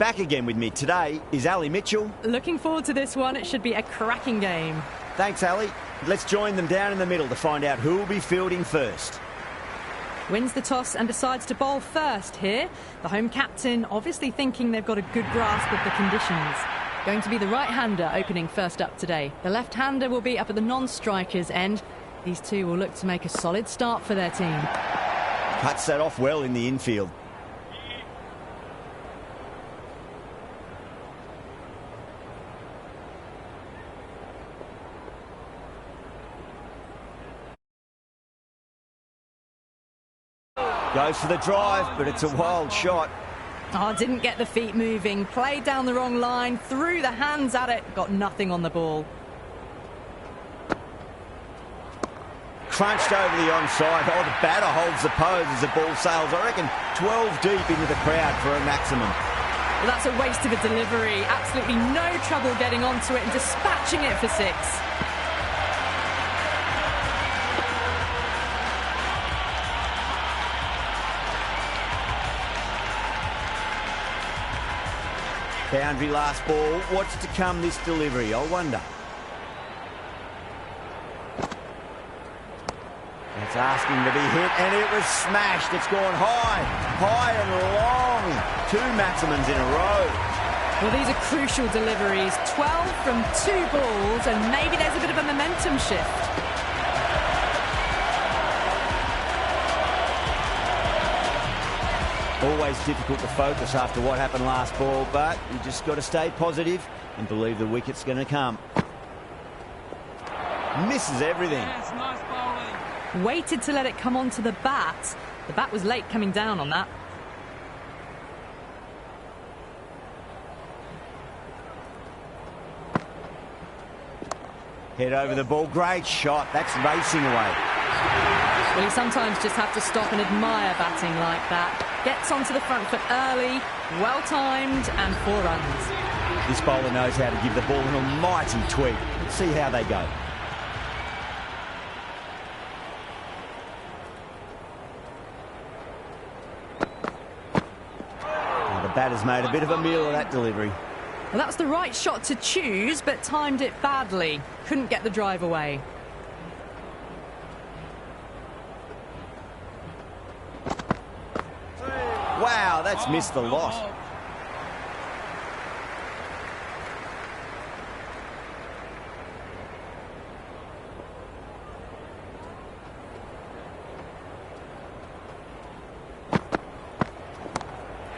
Back again with me today is Ali Mitchell. Looking forward to this one. It should be a cracking game. Thanks, Ali. Let's join them down in the middle to find out who will be fielding first. Wins the toss and decides to bowl first here. The home captain obviously thinking they've got a good grasp of the conditions. Going to be the right-hander opening first up today. The left-hander will be up at the non-striker's end. These two will look to make a solid start for their team. Cuts that off well in the infield. Goes for the drive, but it's a wild shot. Oh, didn't get the feet moving. Played down the wrong line, threw the hands at it, got nothing on the ball. Crunched over the onside. Oh, the batter holds the pose as the ball sails, I reckon, 12 deep into the crowd for a maximum. Well, that's a waste of a delivery. Absolutely no trouble getting onto it and dispatching it for six. Boundary last ball. What's to come this delivery, I wonder. That's asking to be hit, and it was smashed. It's gone high and long. 2 maximums in a row. Well, these are crucial deliveries. 12 from 2 balls, and maybe there's a bit of a momentum shift. Always difficult to focus after what happened last ball, but you just got to stay positive and believe the wicket's going to come. Misses everything. Yes, nice bowling. Waited to let it come onto the bat. The bat was late coming down on that. Head over the ball. Great shot. That's racing away. Well, you sometimes just have to stop and admire batting like that. Gets onto the front foot early, well-timed, and 4 runs. This bowler knows how to give the ball an almighty tweak. Let's see how they go. Now the batter's made a bit of a meal of that delivery. Well, that was the right shot to choose, but timed it badly. Couldn't get the drive away. Wow, that's missed the lot.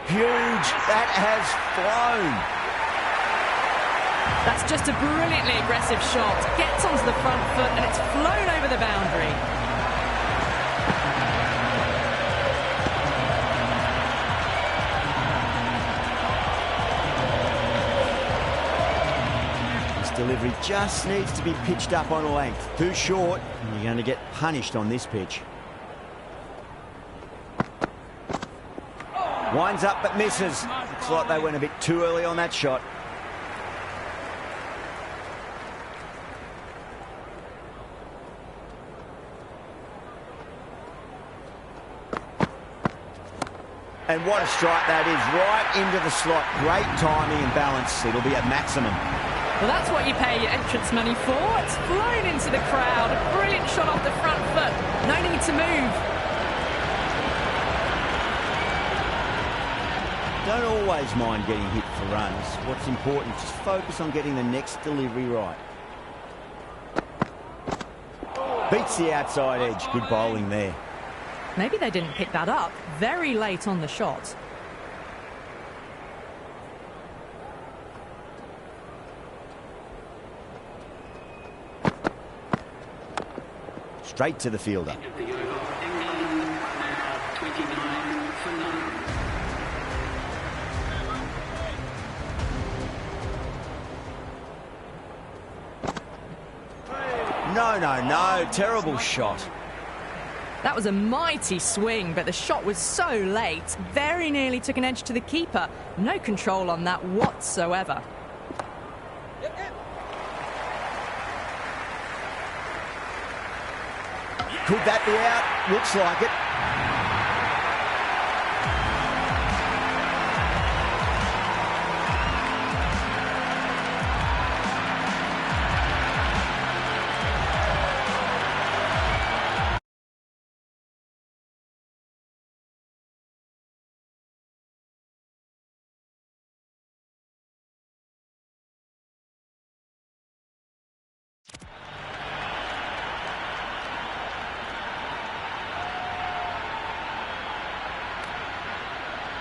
Huge. That has flown. That's just a brilliantly aggressive shot. Gets onto the front foot and it's flown over the boundary. Delivery just needs to be pitched up on length. Too short, and you're going to get punished on this pitch. Winds up but misses. Looks like they went a bit too early on that shot. And what a strike that is, right into the slot. Great timing and balance. It'll be at maximum. Well, that's what you pay your entrance money for. It's flown into the crowd. A brilliant shot off the front foot. No need to move. Don't always mind getting hit for runs. What's important is just focus on getting the next delivery right. Beats the outside edge. Good bowling there. Maybe they didn't pick that up. Very late on the shot. Straight to the fielder. No. Terrible shot. That was a mighty swing, but the shot was so late. Very nearly took an edge to the keeper. No control on that whatsoever. Could that be out? Looks like it.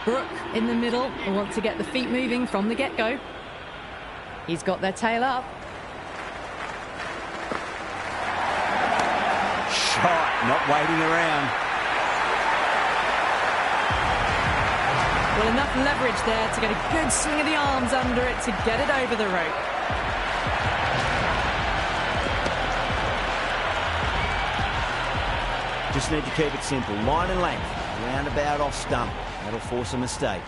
Brook in the middle will want to get the feet moving from the get-go. He's got their tail up. Shot, not waiting around. Well, enough leverage there to get a good swing of the arms under it to get it over the rope. Just need to keep it simple. Line and length. Roundabout off stump. That'll force a mistake.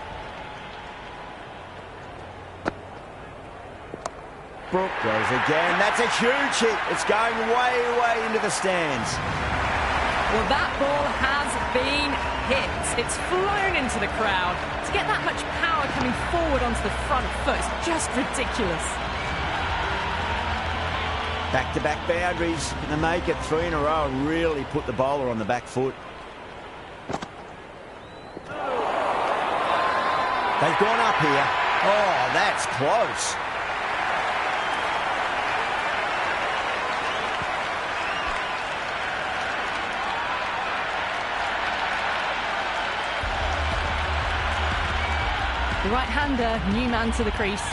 Brook goes again. That's a huge hit. It's going way, way into the stands. Well, that ball has been hit. It's flown into the crowd. To get that much power coming forward onto the front foot is just ridiculous. Back-to-back boundaries. Going to make it 3 in a row and really put the bowler on the back foot. They've gone up here. Oh, that's close. The right-hander, new man to the crease.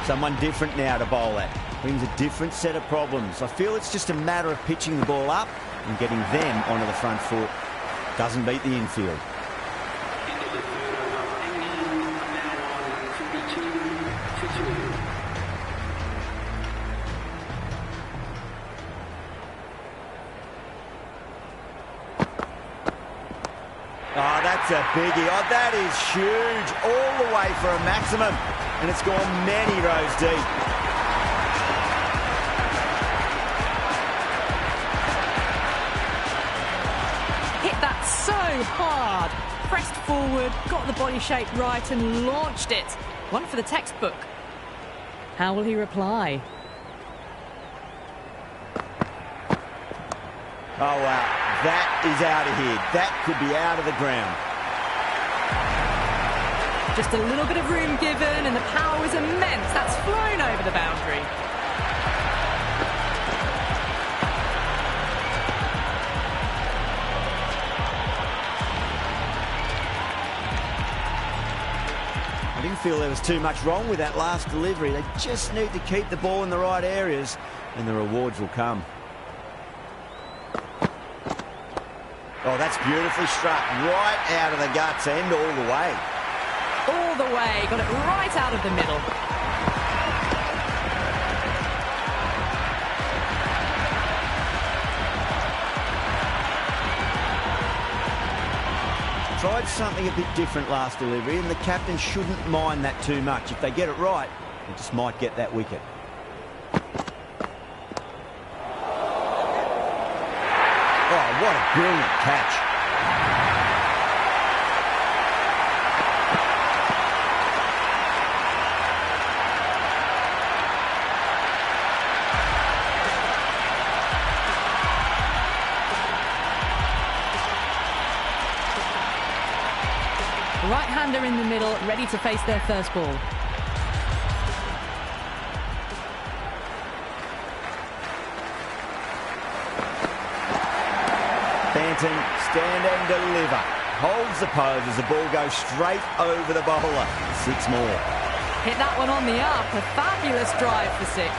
Someone different now to bowl at. Brings a different set of problems. I feel it's just a matter of pitching the ball up and getting them onto the front foot. Doesn't beat the infield. Oh, that's a biggie. Oh, that is huge. All the way for a maximum. And it's gone many rows deep. Hit that so hard. Pressed forward, got the body shape right and launched it. One for the textbook. How will he reply? Oh, wow. That is out of here. That could be out of the ground. Just a little bit of room given and the power was immense. That's flown over the boundary. I didn't feel there was too much wrong with that last delivery. They just need to keep the ball in the right areas and the rewards will come. Oh, that's beautifully struck. Right out of the guts end all the way. All the way. Got it right out of the middle. Tried something a bit different last delivery, and the captain shouldn't mind that too much. If they get it right, they just might get that wicket. Oh, what a brilliant catch. Right-hander in the middle, ready to face their first ball. Banton, stand and deliver. Holds the pose as the ball goes straight over the bowler. 6 more. Hit that one on the up. A fabulous drive for 6.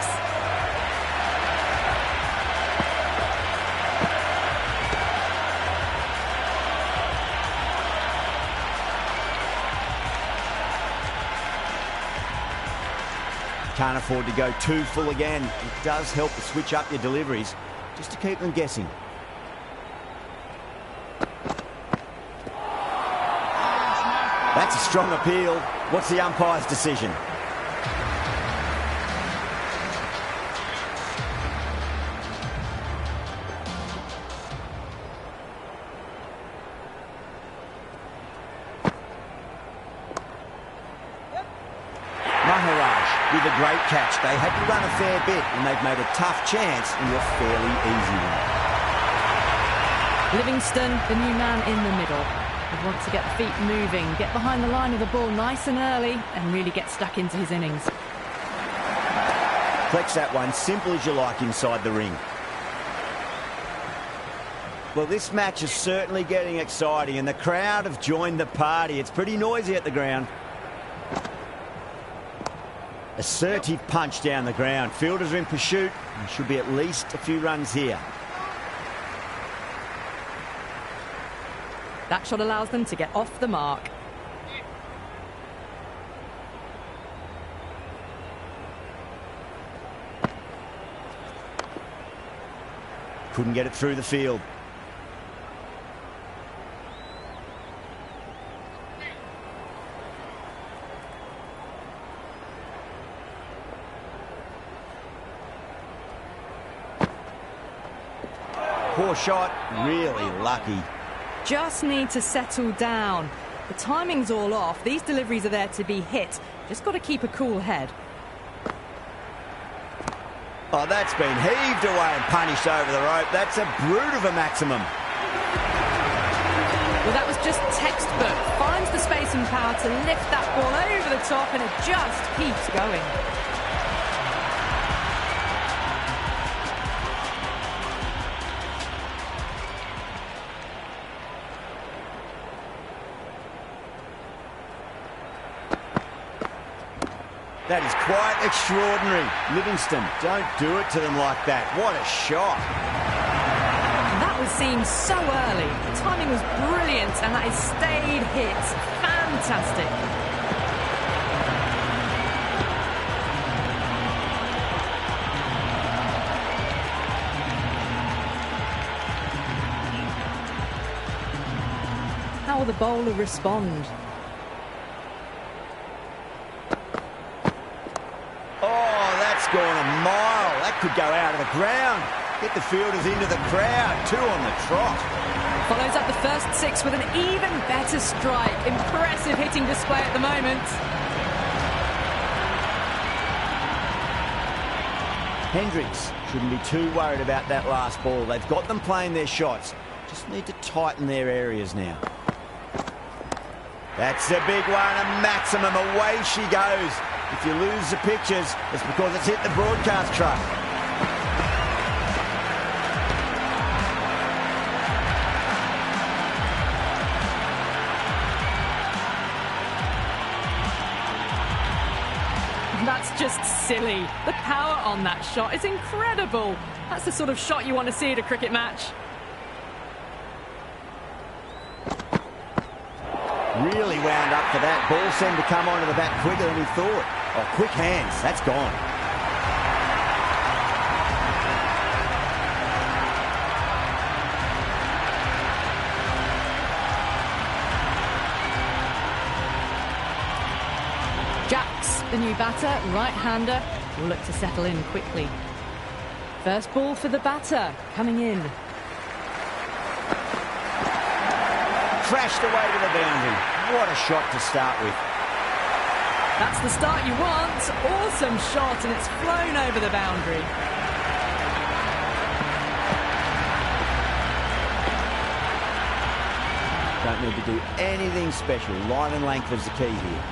Can't afford to go too full again. It does help to switch up your deliveries just to keep them guessing. That's a strong appeal. What's the umpire's decision? Maharaj with a great catch. They had to run a fair bit and they've made a tough chance into a fairly easy one. Livingston, the new man in the middle. He wants to get the feet moving, get behind the line of the ball nice and early and really get stuck into his innings. Flex that one, simple as you like inside the ring. Well, this match is certainly getting exciting, and the crowd have joined the party. It's pretty noisy at the ground. Assertive punch down the ground. Fielders are in pursuit. There should be at least a few runs here. That shot allows them to get off the mark. Couldn't get it through the field. Poor shot, really lucky. Just need to settle down. The timing's all off. These deliveries are there to be hit. Just got to keep a cool head. Oh, that's been heaved away and punished over the rope. That's a brute of a maximum. Well, that was just textbook. Finds the space and power to lift that ball over the top, and it just keeps going. That is quite extraordinary. Livingston, don't do it to them like that. What a shot. That was seen so early. The timing was brilliant, and that is stayed hit. Fantastic. How will the bowler respond? Gone a mile. That could go out of the ground. Get the fielders into the crowd. 2 on the trot. Follows up the first 6 with an even better strike. Impressive hitting display at the moment. Hendricks shouldn't be too worried about that last ball. They've got them playing their shots. Just need to tighten their areas now. That's a big one. A maximum. Away she goes. If you lose the pictures, it's because it's hit the broadcast truck. That's just silly. The power on that shot is incredible. That's the sort of shot you want to see at a cricket match. Really wound up for that. Ball seemed to come onto the bat quicker than he thought. Oh, quick hands. That's gone. Jacks, the new batter, right-hander, will look to settle in quickly. First ball for the batter, coming in. Crashed away to the boundary. What a shot to start with. That's the start you want. Awesome shot, and it's flown over the boundary. Don't need to do anything special. Line and length is the key here.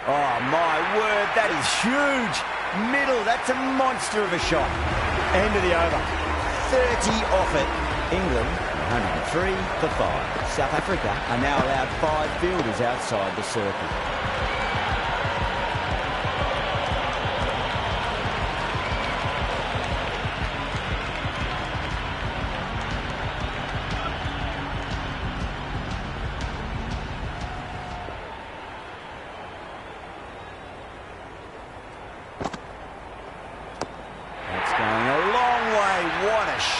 Oh, my word, that is huge. Middle, that's a monster of a shot. End of the over. 30 off it. England, 103 for 5. South Africa are now allowed 5 fielders outside the circle.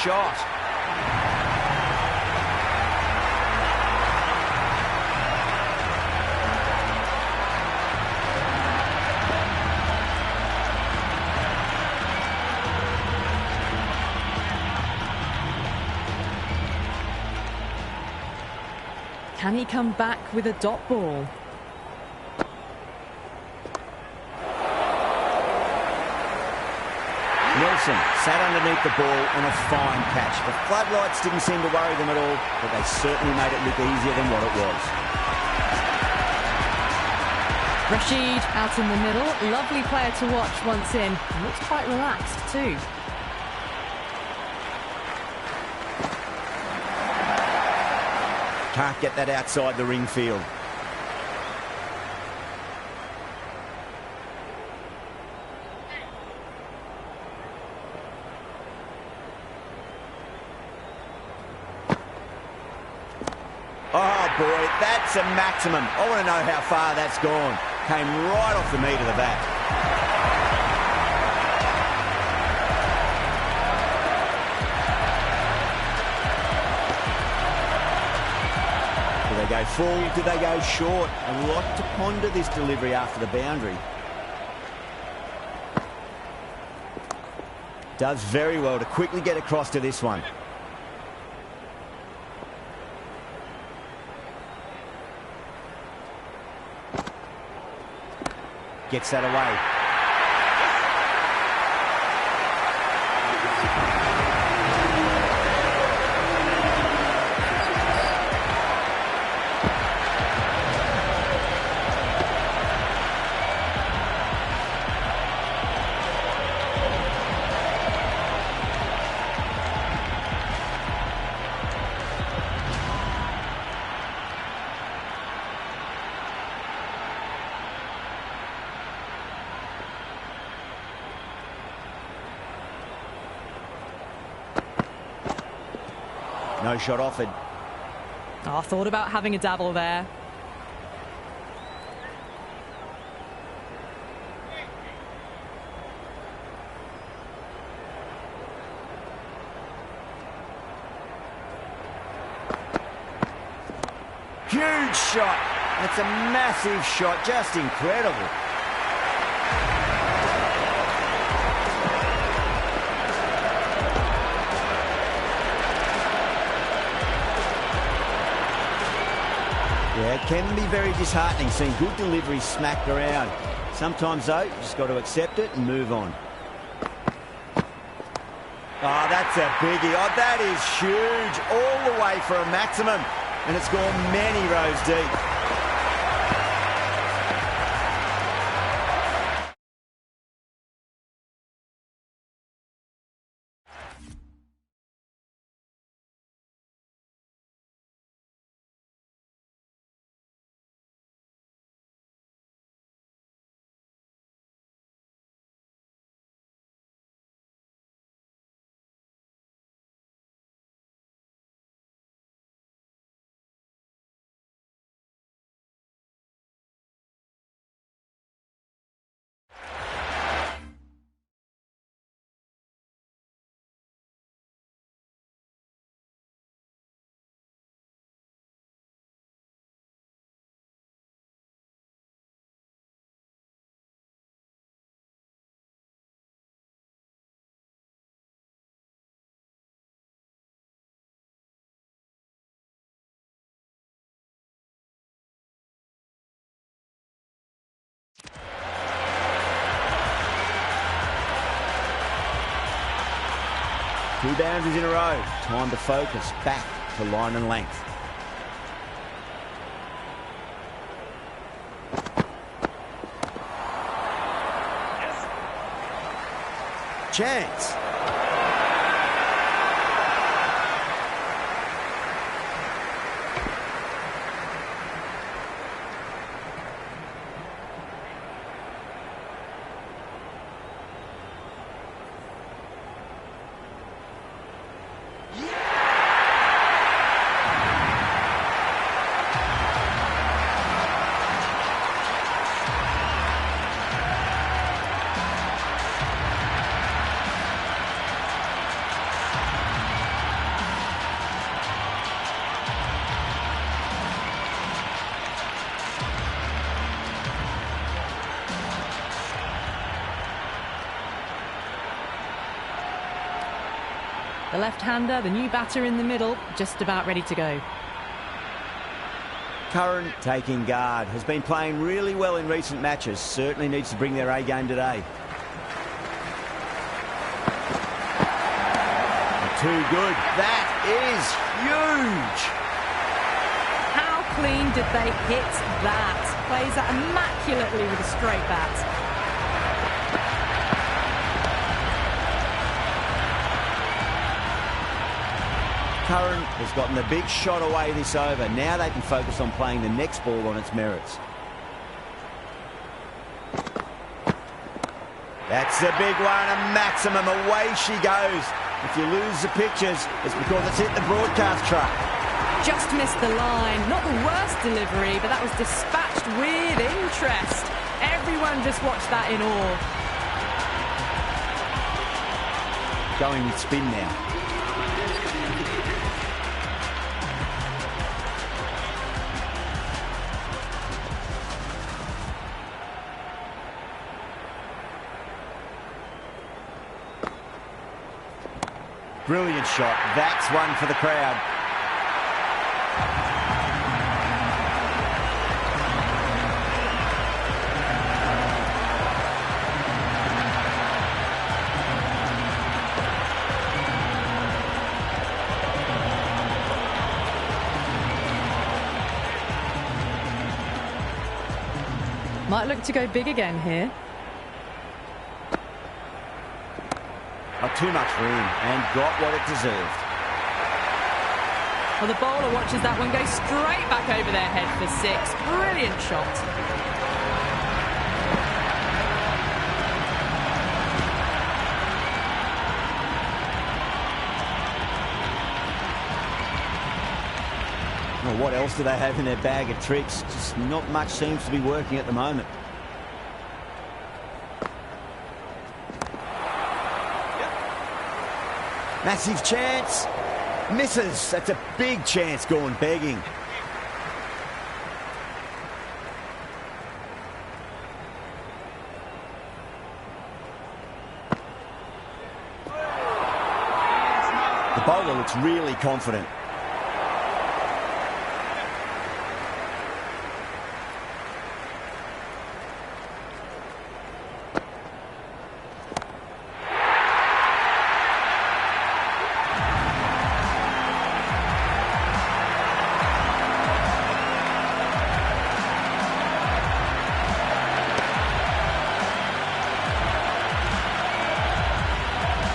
Shot. Can he come back with a dot ball? Nelson sat underneath the ball on a fine catch. The floodlights didn't seem to worry them at all, but they certainly made it look easier than what it was. Rashid out in the middle. Lovely player to watch once in. Looks quite relaxed too. Can't get that outside the ring field. Oh boy, that's a maximum. I want to know how far that's gone. Came right off the meat of the bat. Do they go full? Do they go short? A lot to ponder this delivery after the boundary. Does very well to quickly get across to this one. Gets that away. No shot offered. Oh, thought about having a dabble there. Huge shot. That's a massive shot. Just incredible. Yeah, it can be very disheartening seeing good deliveries smacked around. Sometimes, though, you just got to accept it and move on. Oh, that's a biggie. Oh, that is huge. All the way for a maximum. And it's gone many rows deep. Two boundaries in a row. Time to focus back to line and length. Chance. The left-hander, the new batter in the middle, just about ready to go. Curran taking guard. Has been playing really well in recent matches. Certainly needs to bring their A game today. Too good. That is huge. How clean did they hit that? Plays that immaculately with a straight bat. Curran has gotten the big shot away this over. Now they can focus on playing the next ball on its merits. That's a big one, a maximum. Away she goes. If you lose the pictures, it's because it's hit the broadcast truck. Just missed the line. Not the worst delivery, but that was dispatched with interest. Everyone just watched that in awe. Going with spin now. Brilliant shot. That's one for the crowd. Might look to go big again here. Not too much room and got what it deserved. Well, the bowler watches that one go straight back over their head for 6. Brilliant shot. Well, what else do they have in their bag of tricks? Just not much seems to be working at the moment. Massive chance. Misses. That's a big chance going begging. The bowler looks really confident.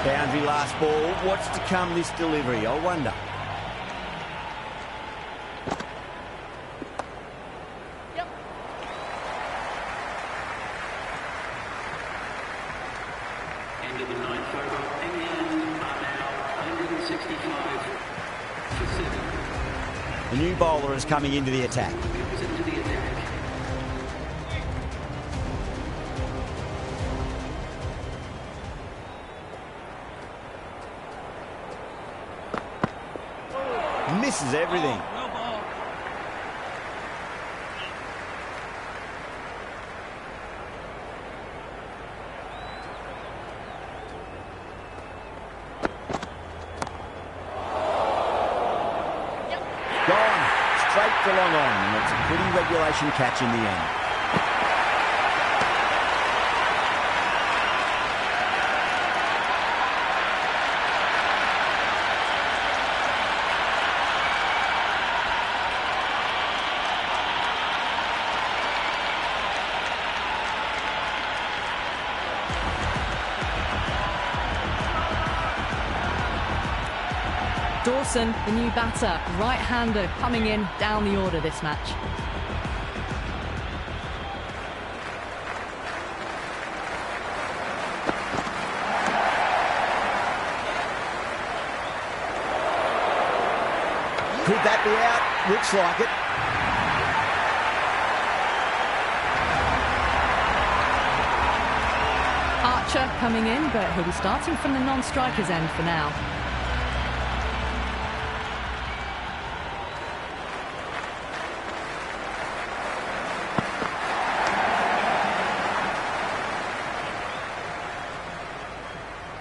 Boundary last ball. What's to come this delivery? I wonder. Yep. End of the ninth over. England are now 165 for 7. The new bowler is coming into the attack. Into the attack. Misses everything. Well ball. Gone. Straight to long on. And it's a pretty regulation catch in the end. Dawson, the new batter, right-hander, coming in down the order this match. Could that be out? Looks like it. Archer coming in, but he'll be starting from the non-striker's end for now.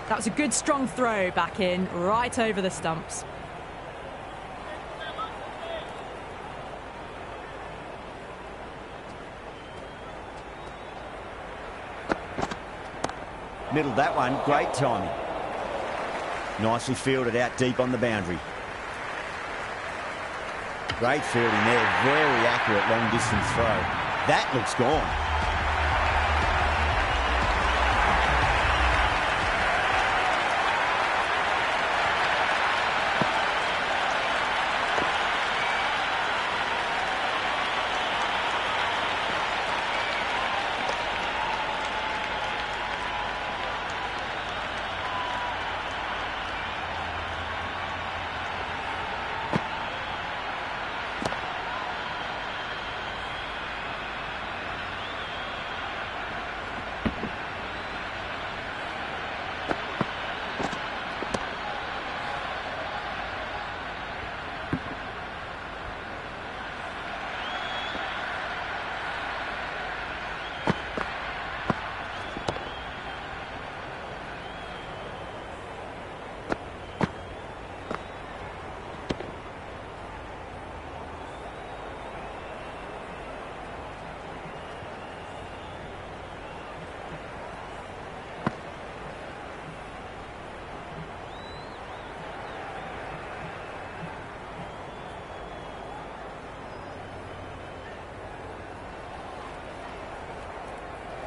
That was a good strong throw back in, right over the stumps. Middled that one. Great timing. Nicely fielded out deep on the boundary. Great fielding there. Very accurate long distance throw. That looks gone.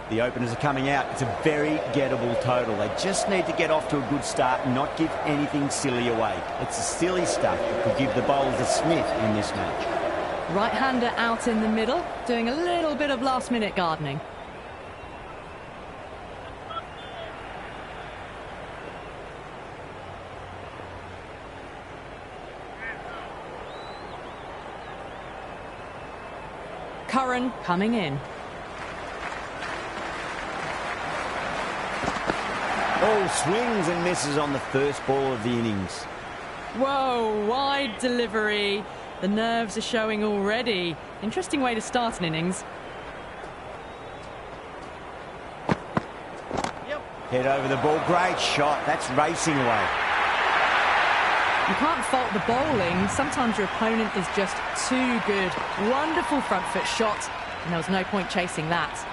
The openers are coming out. It's a very gettable total. They just need to get off to a good start and not give anything silly away. It's the silly stuff that could give the bowlers a sniff in this match. Right-hander out in the middle, doing a little bit of last-minute gardening. Curran coming in. Oh, swings and misses on the first ball of the innings. Whoa, wide delivery. The nerves are showing already. Interesting way to start an innings. Head over the ball. Great shot. That's racing away. You can't fault the bowling. Sometimes your opponent is just too good. Wonderful front foot shot, and there was no point chasing that.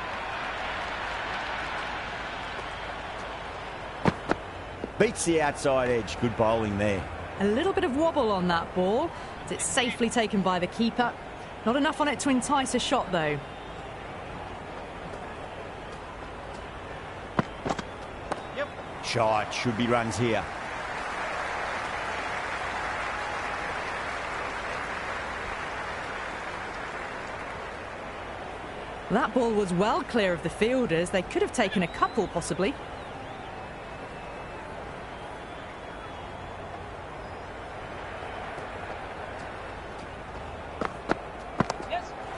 Beats the outside edge. Good bowling there. A little bit of wobble on that ball. It's safely taken by the keeper. Not enough on it to entice a shot, though. Shot. Should be runs here. That ball was well clear of the fielders. They could have taken a couple, possibly.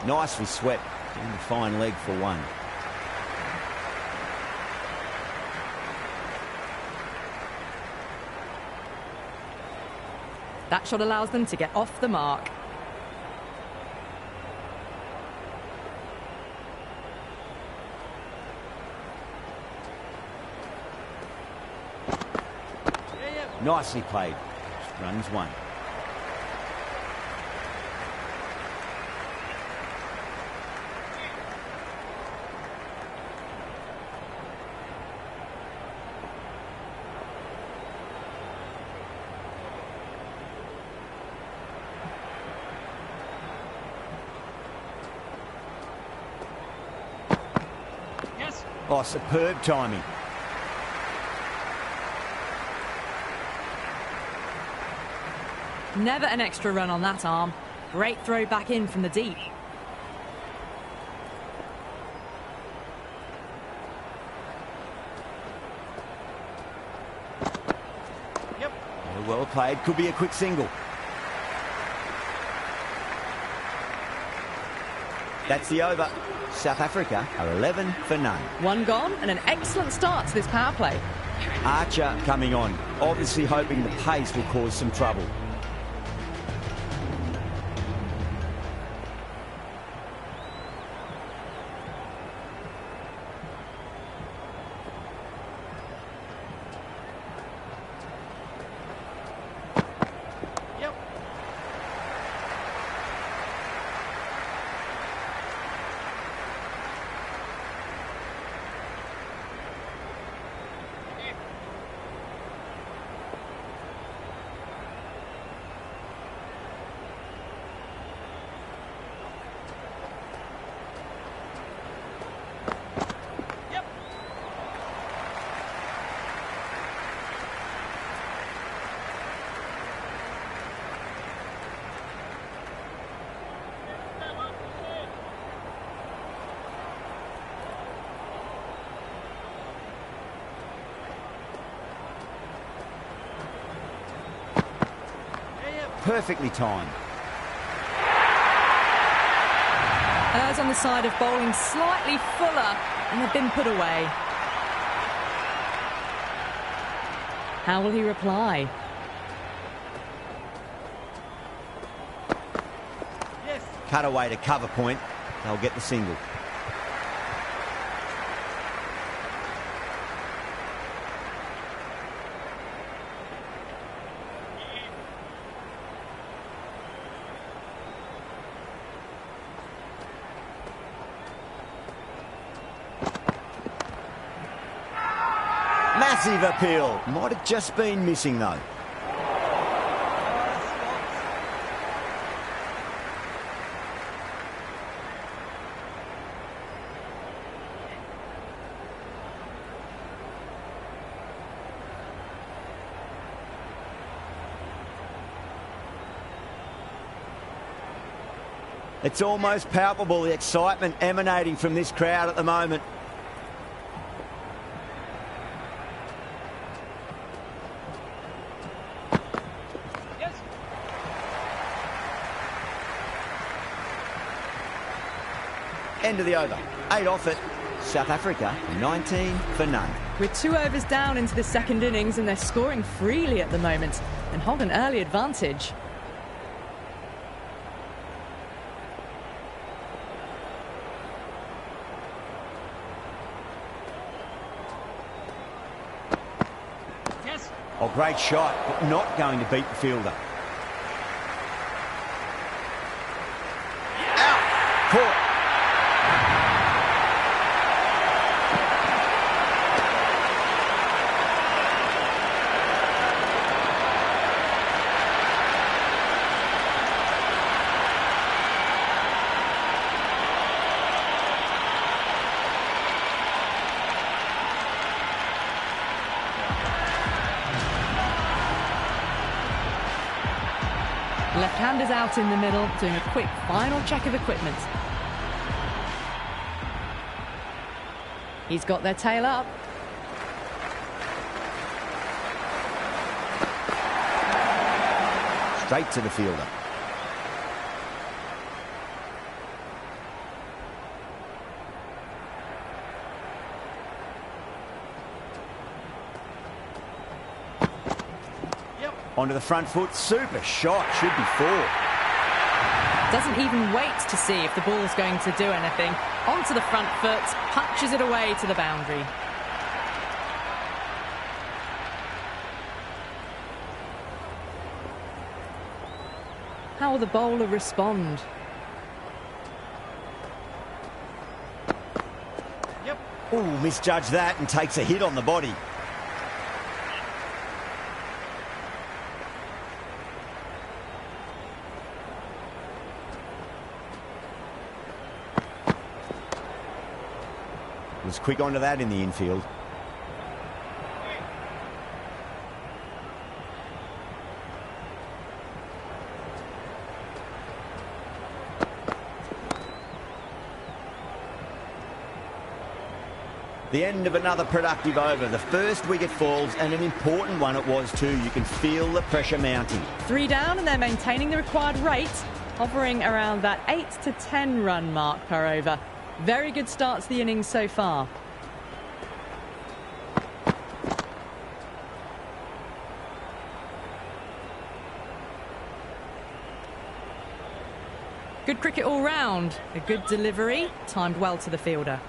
Nicely swept. And a fine leg for one. That shot allows them to get off the mark. Nicely played. Runs one. Oh, superb timing. Never an extra run on that arm. Great throw back in from the deep. Well played. Could be a quick single. That's the over. South Africa are 11 for none. One gone and an excellent start to this power play. Archer coming on, obviously hoping the pace will cause some trouble. perfectly timed. Errs on the side of bowling slightly fuller, and they've been put away. How will he reply? Yes. Cut away to cover point. They'll get the single. Massive appeal. Might have just been missing though. It's almost palpable, the excitement emanating from this crowd at the moment. Yes. End of the over. 8 off it. South Africa, 19 for none. We're 2 overs down into the second innings, and they're scoring freely at the moment and hold an early advantage. Yes. Oh, great shot, but not going to beat the fielder. Out. Caught. Left-handers out in the middle, doing a quick final check of equipment. He's got their tail up. Straight to the fielder. Onto the front foot, super shot, should be 4. Doesn't even wait to see if the ball's going to do anything. Onto the front foot, punches it away to the boundary. How will the bowler respond? Yep. Oh, misjudged that and takes a hit on the body. Was quick onto that in the infield. The end of another productive over. The first wicket falls, and an important one it was too. You can feel the pressure mounting. 3 down, and they're maintaining the required rate, hovering around that 8 to 10 run mark per over. Very good start to the innings so far. Good cricket all round. A good delivery, timed well to the fielder.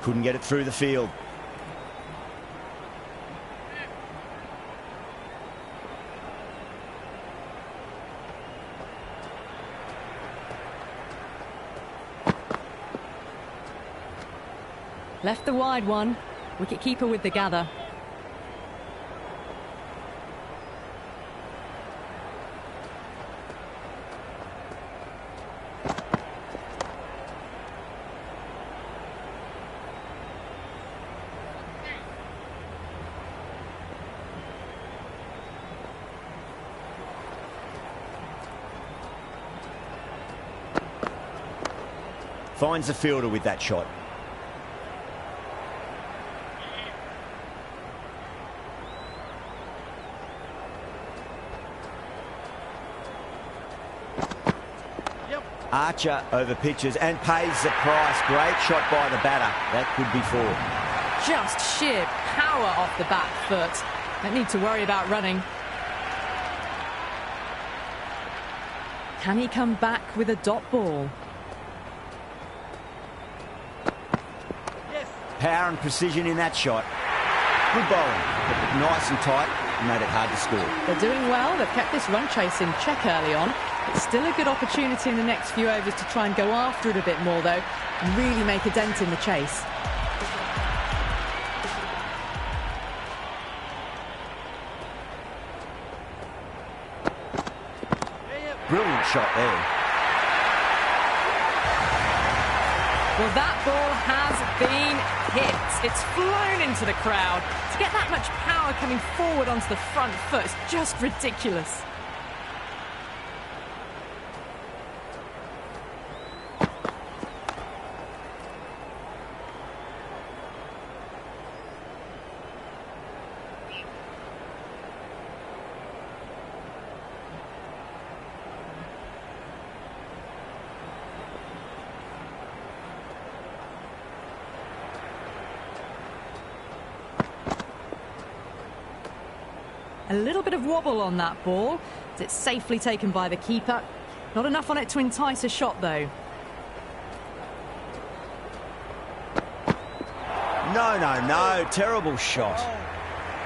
Couldn't get it through the field. Left the wide one. Wicket-keeper with the gather. Finds the fielder with that shot. Yep. Archer over pitches and pays the price. Great shot by the batter. That could be four. Just sheer power off the back foot. Don't need to worry about running. Can he come back with a dot ball? Yes. Power and precision in that shot. Good bowling, but nice and tight, made it hard to score. They're doing well. They've kept this run chase in check early on. It's still a good opportunity in the next few overs to try and go after it a bit more, though, and really make a dent in the chase. Brilliant shot there. Well, that ball has been hit. It's flown into the crowd. To get that much power coming forward onto the front foot is just ridiculous. A little bit of wobble on that ball. It's safely taken by the keeper. Not enough on it to entice a shot, though. No. Terrible shot.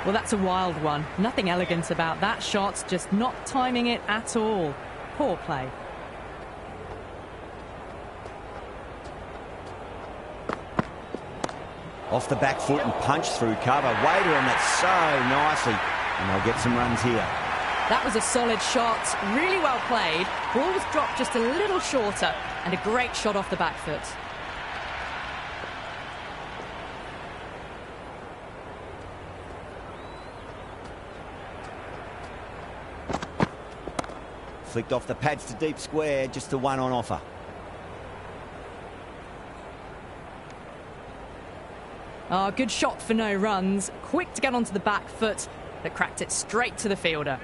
Well, that's a wild one. Nothing elegant about that shot, just not timing it at all. Poor play. Off the back foot and punched through cover. Wader on that so nicely. And they'll get some runs here. That was a solid shot, really well played. Ball was dropped just a little shorter, and a great shot off the back foot. Flicked off the pads to deep square, just the one on offer. Oh, good shot for no runs. Quick to get onto the back foot, but cracked it straight to the fielder.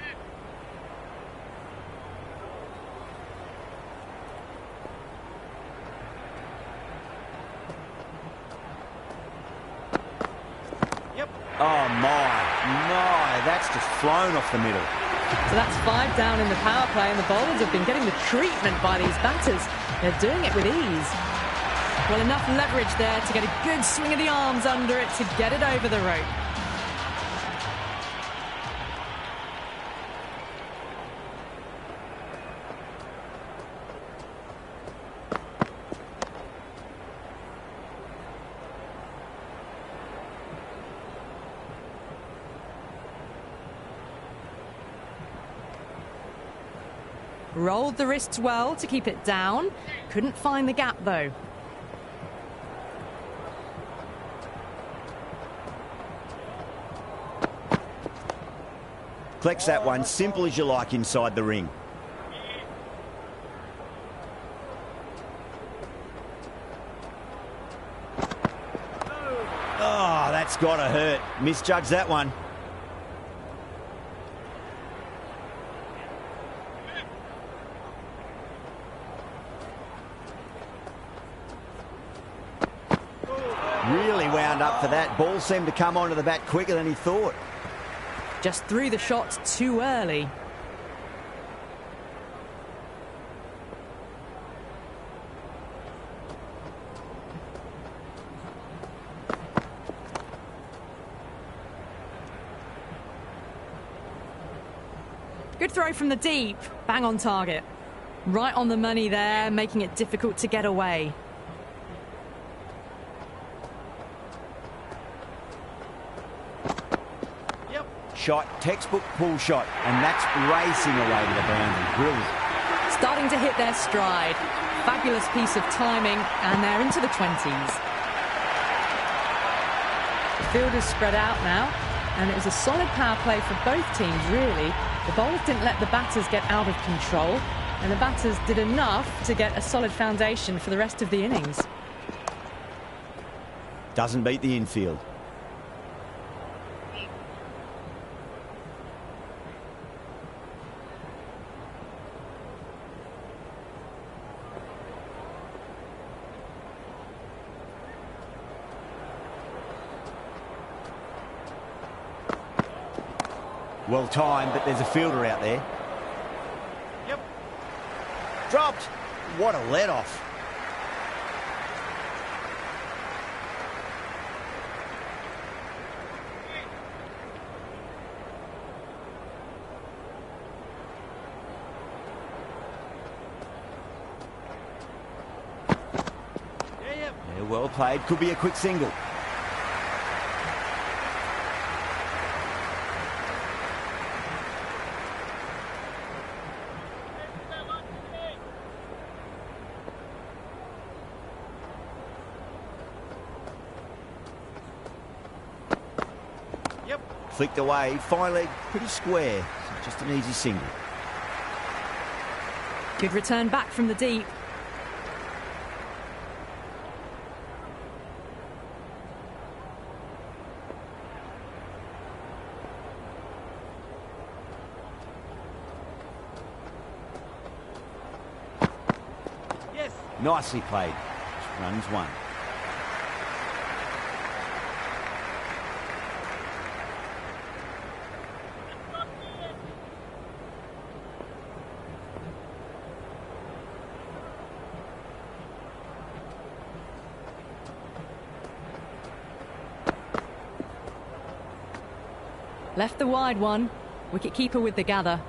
Yep. Oh, my. That's just flown off the middle. So that's 5 down in the power play, and the bowlers have been getting the treatment by these batters. They're doing it with ease. Well, enough leverage there to get a good swing of the arms under it to get it over the rope. Rolled the wrists well to keep it down. Couldn't find the gap, though. Collects that one, simple as you like inside the ring. Oh, that's got to hurt. Misjudged that one. Really wound up for that. Ball seemed to come onto the bat quicker than he thought. Just threw the shot too early. Good throw from the deep. Bang on target. Right on the money there, making it difficult to get away. Shot, textbook pull shot, and that's racing away to the boundary. Brilliant. Starting to hit their stride. Fabulous piece of timing, and they're into the 20s. The field is spread out now, and it was a solid power play for both teams, really. The bowlers didn't let the batters get out of control. And the batters did enough to get a solid foundation for the rest of the innings. Doesn't beat the infield. Well timed, but there's a fielder out there. Yep. Dropped. What a let-off. Yep. Yeah, well played. Could be a quick single. Yep. Flicked away, fine leg, pretty square. So just an easy single. Good return back from the deep. Yes. Nicely played. Runs one. Left the wide one. Wicket-keeper with the gather.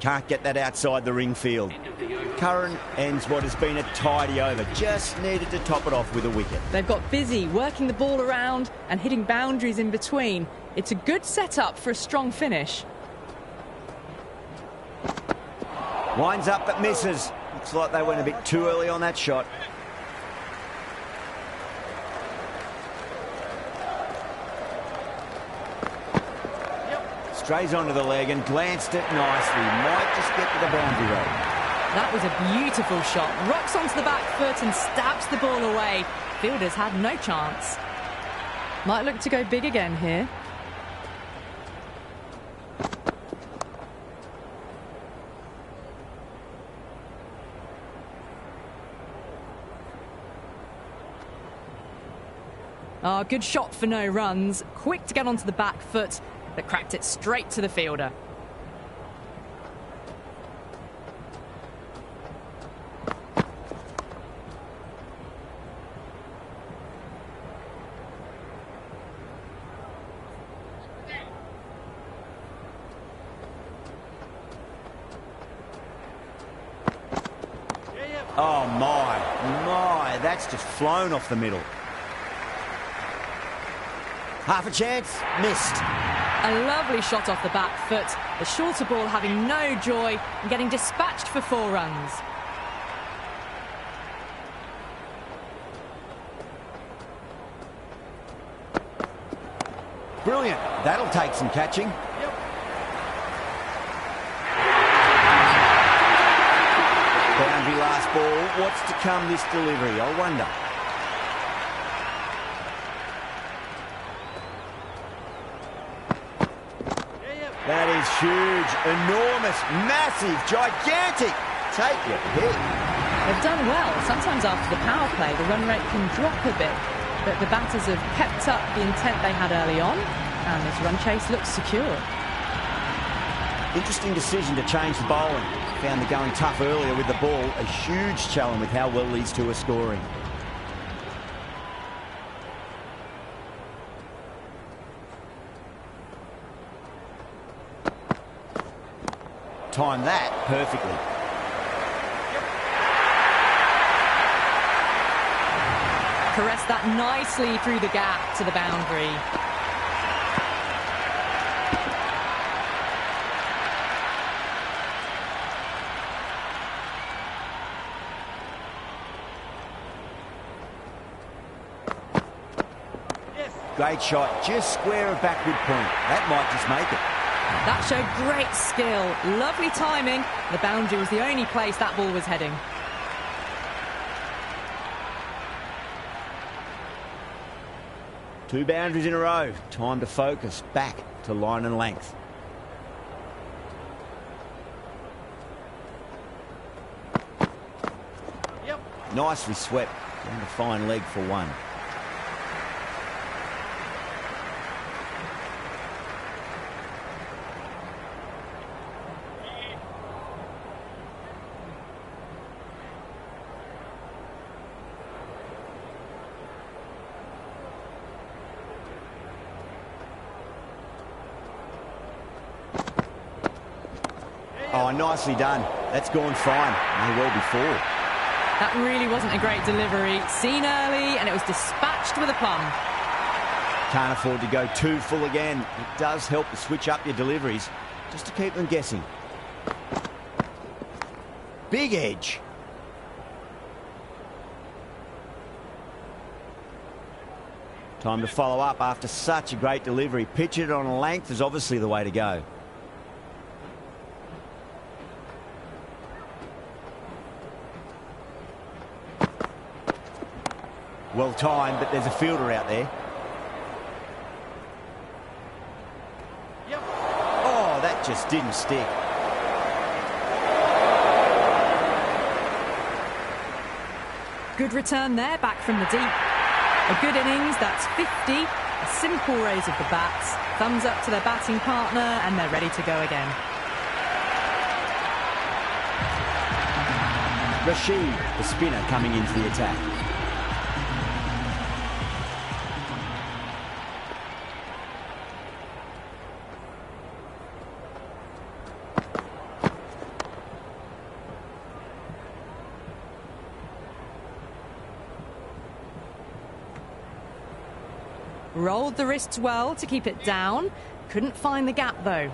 Can't get that outside the ring field. Curran ends what has been a tidy over. Just needed to top it off with a wicket. They've got busy working the ball around and hitting boundaries in between. It's a good setup for a strong finish. Winds up but misses. Looks like they went a bit too early on that shot. Strays onto the leg and glanced it nicely. Might just get to the boundary road. That was a beautiful shot. Rocks onto the back foot and stabs the ball away. Fielders had no chance. Might look to go big again here. Ah, good shot for no runs. Quick to get onto the back foot, but cracked it straight to the fielder. Oh my, that's just flown off the middle. Half a chance, missed. A lovely shot off the back foot. The shorter ball having no joy and getting dispatched for 4 runs. Brilliant. That'll take some catching. Boundary last ball. What's to come this delivery? I wonder. That is huge, enormous, massive, gigantic. Take your pick. They've done well. Sometimes after the power play, the run rate can drop a bit. But the batters have kept up the intent they had early on, and this run chase looks secure. Interesting decision to change the bowling. Found the going tough earlier with the ball. A huge challenge with how well these two are scoring. Timed that perfectly. Caressed that nicely through the gap to the boundary. Great shot, just square of backward point. That might just make it. That showed great skill, lovely timing. The boundary was the only place that ball was heading. Two boundaries in a row. Time to focus back to line and length. Yep. Nicely swept. Down to fine leg for one. Oh, nicely done. That's gone fine. May well be four. That really wasn't a great delivery. Seen early, and it was dispatched with a plum. Can't afford to go too full again. It does help to switch up your deliveries, just to keep them guessing. Big edge. Time to follow up after such a great delivery. Pitch it on length is obviously the way to go. Well timed, but there's a fielder out there. Yep. Oh, that just didn't stick. Good return there, back from the deep. A good innings, that's 50. A simple raise of the bats. Thumbs up to their batting partner, and they're ready to go again. Rashid, the spinner, coming into the attack. Rolled the wrists well to keep it down. Couldn't find the gap, though.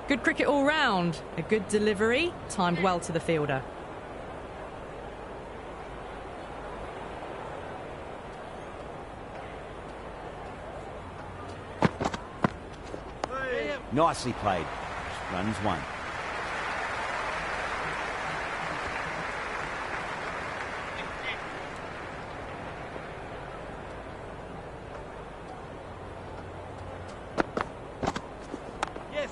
Good cricket all round. A good delivery, timed well to the fielder. Nicely played. Runs one. Yes.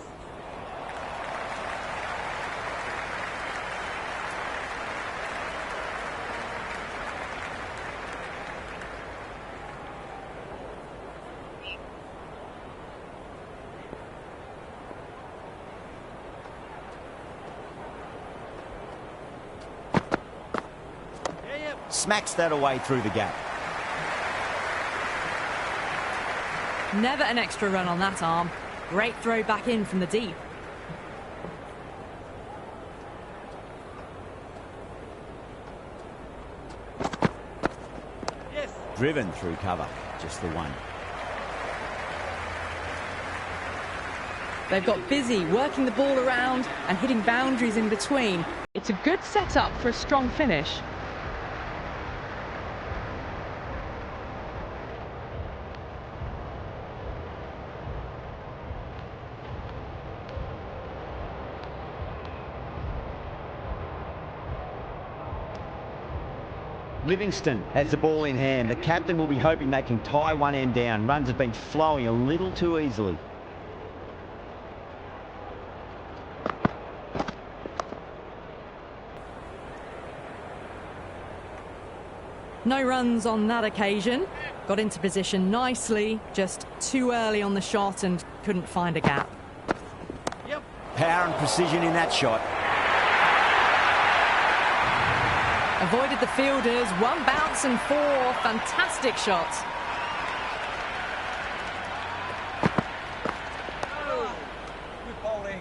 Smacks that away through the gap. Never an extra run on that arm. Great throw back in from the deep. Yes. Driven through cover. Just the one. They've got busy working the ball around and hitting boundaries in between. It's a good setup for a strong finish. Livingston has the ball in hand. The captain will be hoping they can tie one end down. Runs have been flowing a little too easily. No runs on that occasion. Got into position nicely, just too early on the shot and couldn't find a gap. Yep. Power and precision in that shot. Avoided the fielders, one bounce and four. Fantastic shot. Good bowling.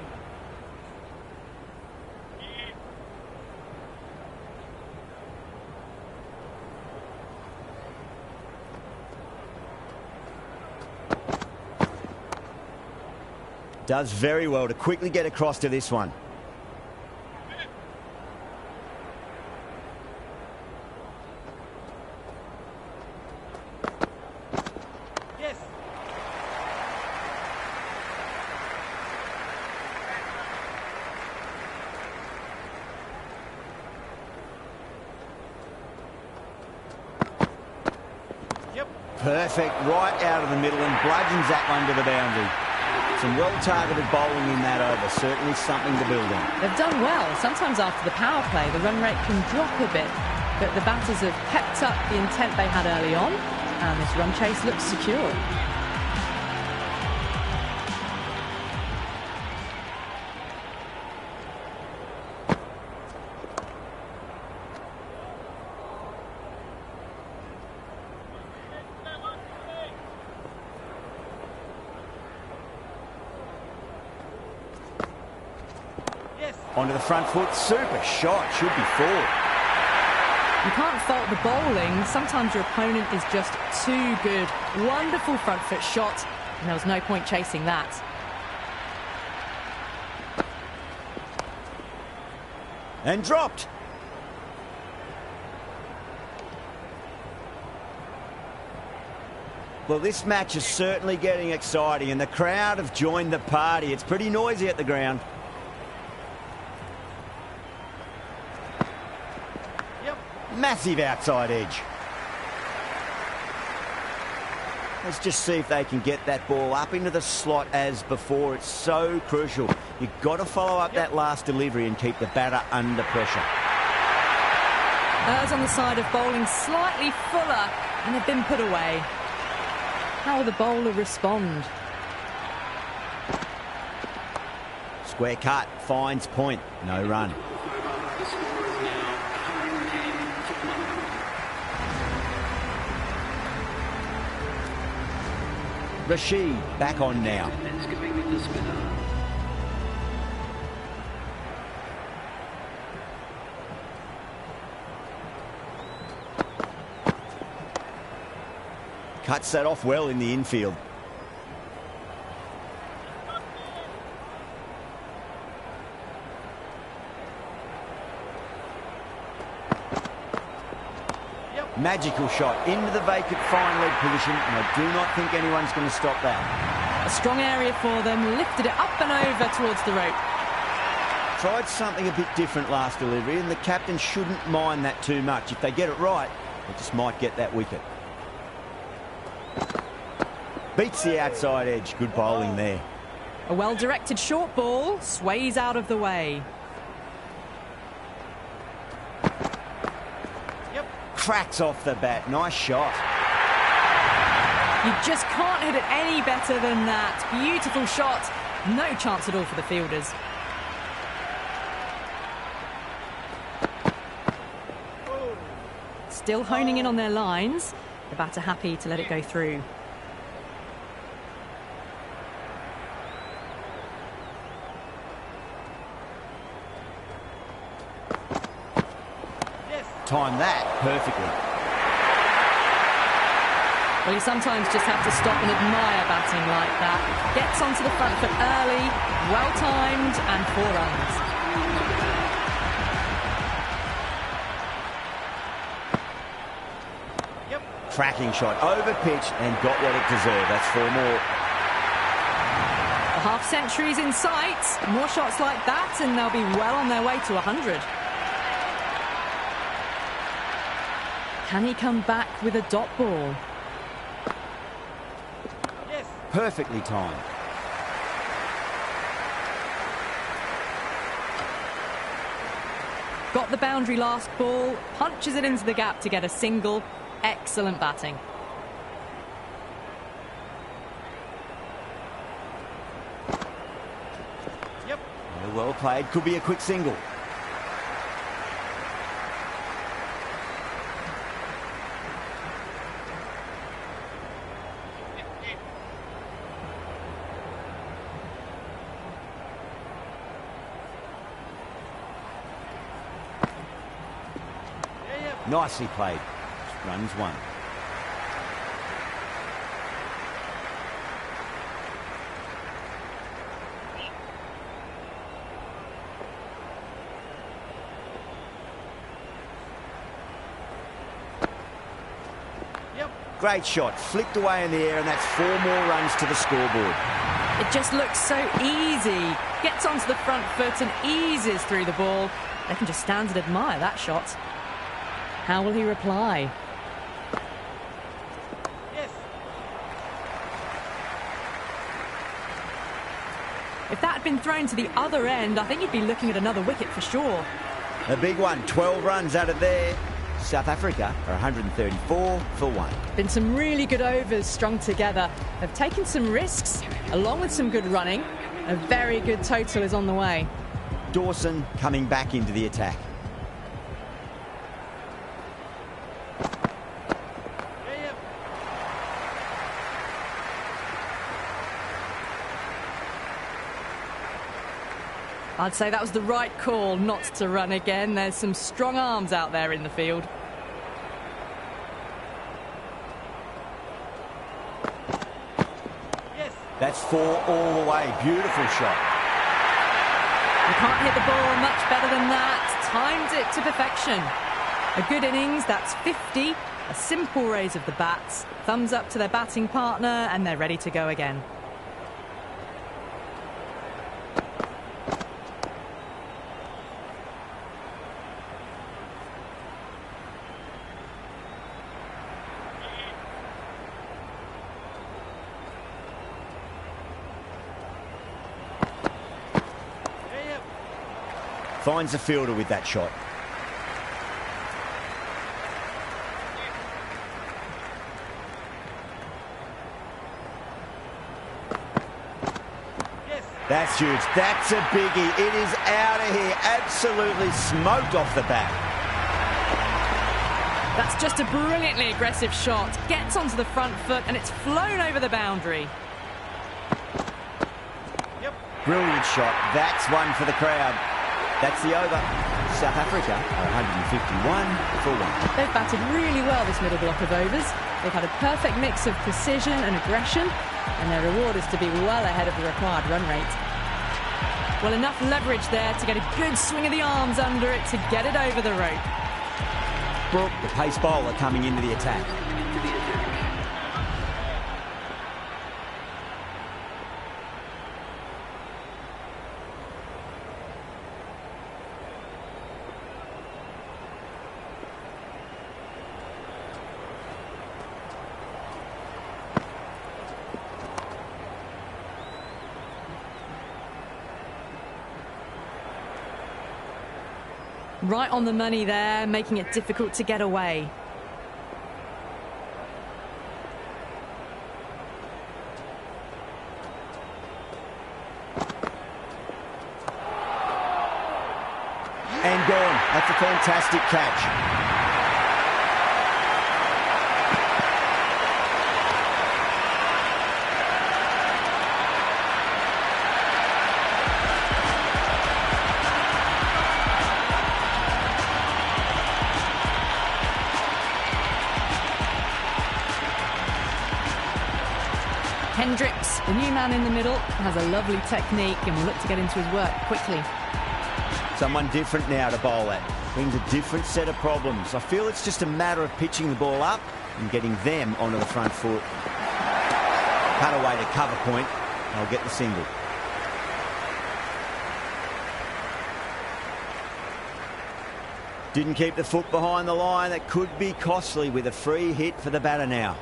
Does very well to quickly get across to this one. Yes. Yep. Perfect, right out of the middle and bludgeons that one to the boundary. Some well-targeted bowling in that over, certainly something to build on. They've done well. Sometimes after the power play, the run rate can drop a bit, but the batters have kept up the intent they had early on, and this run chase looks secure. Yes. Onto the front foot, super shot, should be forward. You can't fault the bowling. Sometimes your opponent is just too good. Wonderful front foot shot, and there was no point chasing that. And dropped. Well, this match is certainly getting exciting, and the crowd have joined the party. It's pretty noisy at the ground. Yep. Massive outside edge. Let's just see if they can get that ball up into the slot as before. It's so crucial. You've got to follow up that last delivery and keep the batter under pressure. Errs on the side of bowling slightly fuller, and they've been put away. How will the bowler respond? Square cut, finds point, no run. The score is now 110 for Plum. Rashid back on now. That's going with the spinner. Cuts that off well in the infield. Yep. Magical shot into the vacant fine leg position, and I do not think anyone's going to stop that. A strong area for them, lifted it up and over towards the rope. Tried something a bit different last delivery, and the captain shouldn't mind that too much. If they get it right, they just might get that wicket. Beats the outside edge. Good bowling there. A well-directed short ball sways out of the way. Yep. Cracks off the bat. Nice shot. You just can't hit it any better than that. Beautiful shot. No chance at all for the fielders. Still honing in on their lines. The batter happy to let it go through. Yes. Timed that perfectly. Well, you sometimes just have to stop and admire batting like that. Gets onto the front foot early, well-timed, and 4 runs. Yep. Cracking shot. Over pitch and got what it deserved. That's 4 more. The half-century's in sight. More shots like that, and they'll be well on their way to 100. Can he come back with a dot ball? Yes. Perfectly timed. Got the boundary last ball, punches it into the gap to get a single. Excellent batting. Yep. Well played. Could be a quick single. Nicely played. Runs 1. Great shot, flicked away in the air, and that's 4 more runs to the scoreboard. It just looks so easy. Gets onto the front foot and eases through the ball. They can just stand and admire that shot. How will he reply? Yes. If that had been thrown to the other end, I think you'd be looking at another wicket for sure. A big one, 12 runs out of there. South Africa are 134 for 1. Been some really good overs strung together. They've taken some risks, along with some good running. A very good total is on the way. Dawson coming back into the attack. Yep. I'd say that was the right call not to run again. There's some strong arms out there in the field. Yes. That's 4 all the way. Beautiful shot. You can't hit the ball much better than that. Timed it to perfection. A good innings, that's 50. A simple raise of the bats. Thumbs up to their batting partner, and they're ready to go again. Yep. Finds the fielder with that shot. Yes. That's huge. That's a biggie. It is out of here. Absolutely smoked off the bat. That's just a brilliantly aggressive shot. Gets onto the front foot, and it's flown over the boundary. Yep. Brilliant shot. That's one for the crowd. That's the over. South Africa are 151 for 1. They've batted really well this middle block of overs. They've had a perfect mix of precision and aggression, and their reward is to be well ahead of the required run rate. Well, enough leverage there to get a good swing of the arms under it to get it over the rope. Brooke, the pace bowler, coming into the attack. Right on the money there, making it difficult to get away. And gone. That's a fantastic catch. Hendricks, the new man in the middle, has a lovely technique and will look to get into his work quickly. Someone different now to bowl at. Brings a different set of problems. I feel it's just a matter of pitching the ball up and getting them onto the front foot. Cut away to cover point. I'll get the single. Didn't keep the foot behind the line. That could be costly with a free hit for the batter now.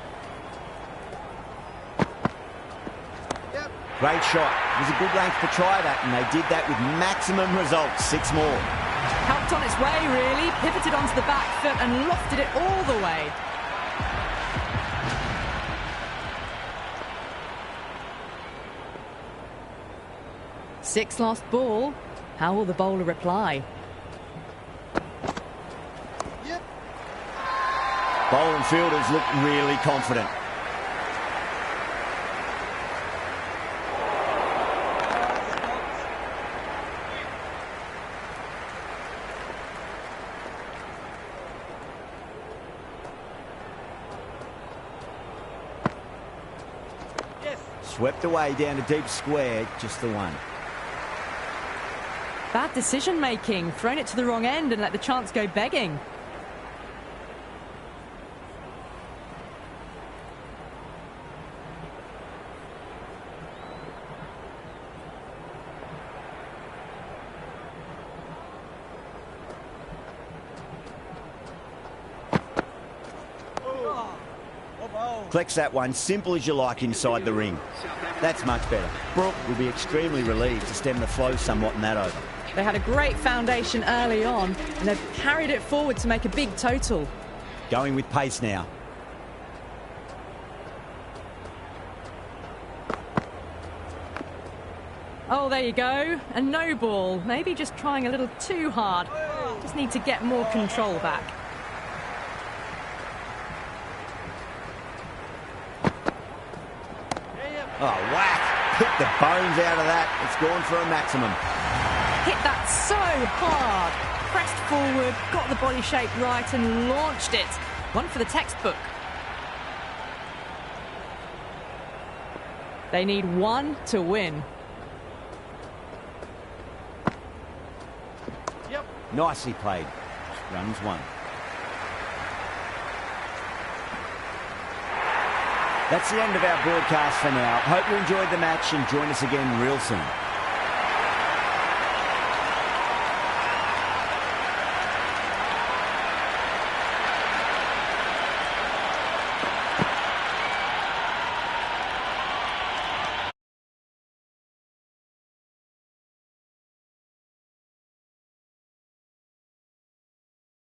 Yep. Great shot. It was a good length to try that, and they did that with maximum results. 6 more. Helped on its way, really. Pivoted onto the back foot and lofted it all the way. Sixth last ball. How will the bowler reply? Yep. Bowling fielders look really confident. Yes. Swept away down to deep square, just the one. Bad decision making. Thrown it to the wrong end and let the chance go begging. Collects that one, simple as you like, inside the ring. That's much better. Brooke will be extremely relieved to stem the flow somewhat in that over. They had a great foundation early on, and they've carried it forward to make a big total. Going with pace now. Oh, there you go. A no ball. Maybe just trying a little too hard. Just need to get more control back. Oh, whack. Hit the bones out of that. It's gone for a maximum. Hit that so hard. Pressed forward, got the body shape right and launched it. One for the textbook. They need one to win. Yep. Nicely played. Runs one. That's the end of our broadcast for now. Hope you enjoyed the match and join us again real soon.